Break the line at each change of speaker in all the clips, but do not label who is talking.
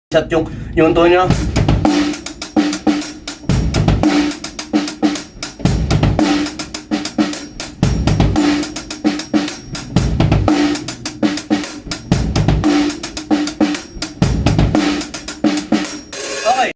Shot yung tono nyo. Okay.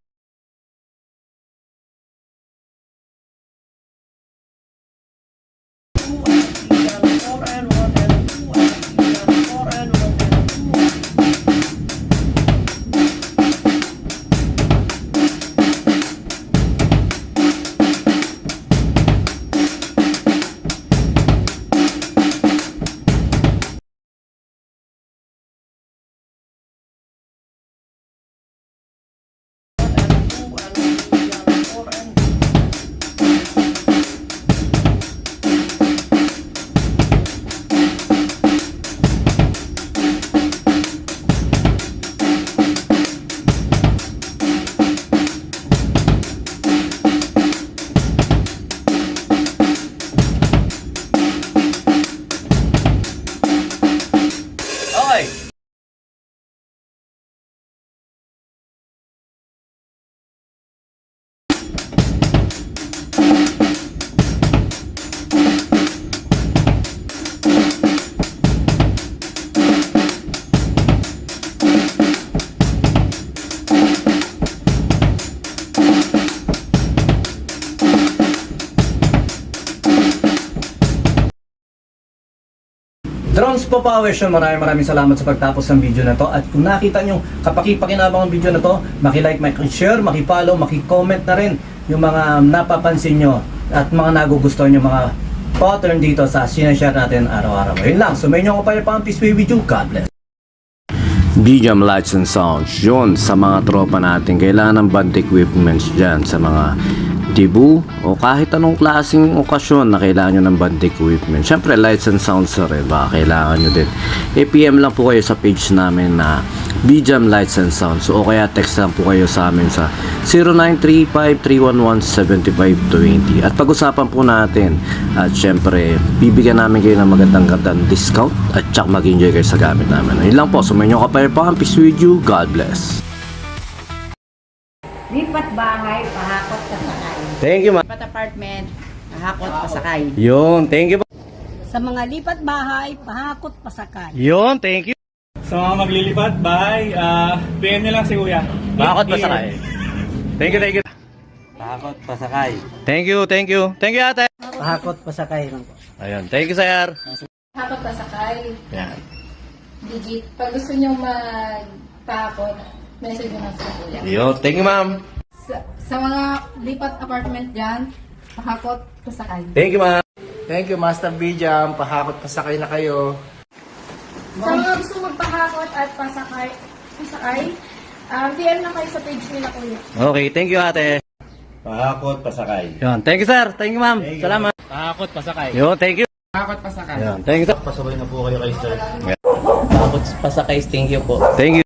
Drones po Powers yun, maraming salamat sa pagtapos ng video na to. At kung nakita nyo kapakipakinabang ang video na to, maki-like, maki-share, maki-follow, maki-comment na rin yung mga napapansin nyo at mga nagugustuhan nyo mga pattern dito sa sinashare natin araw-araw. Yun lang, sumayin nyo ako pa yung peace be with you, God bless.
BGM Lights and Sounds, yun sa mga tropa natin, kailangan ng band equipments dyan sa mga debut o kahit anong klaseng okasyon na kailangan nyo ng band equipment. Syempre lights and sounds na rin, baka kailangan nyo din. PM lang po kayo sa page namin na BGM Lights and Sounds o kaya text lang po kayo sa amin sa 0935-311-7520 at pag-usapan po natin at syempre bibigyan namin kayo ng magandang discount at tsak mag-enjoy kayo sa gamit namin. Yun lang po, sumayin nyo kapayapaan, peace with you, God bless.
Lipat bahay, pahakot pasakay.
Thank you, ma.
Lipat apartment, pahakot pasakay.
Yun, thank you po.
Sa mga lipat bahay, pahakot pasakay.
Yun, thank you.
Sa mga maglilipat, bye. PM nyo lang si Kuya.
Bakot pasakay. Thank you.
Pakakot, pasakay.
Thank you. Thank you, ate.
Pakakot, pasakay lang po.
Ayun, thank you, sir.
Hakot pasakay.
Yan.
Digit. Pag gusto nyo magpahakot, message nyo lang sa kuya.
Yun, thank you, ma'am.
Sa mga lipat apartment dyan, pahakot pasakay.
Thank you, ma'am.
Thank you, Master B-Jam. Pahakot pasakay na kayo.
Sa mga gusto magpahakot at pasakay, DM lang kayo sa page nila kuya.
Okay, thank you, ate.
Pakakot, pasakay.
Yun, thank you, sir. Thank you, ma'am. Salamat.
Pakakot, pasakay.
Yun, thank you.
Pahakot pasakay.
Yun, thank you, sir.
Pasabay na po kayo kay sir.
Pakakot pasakay, thank you po.
Thank you.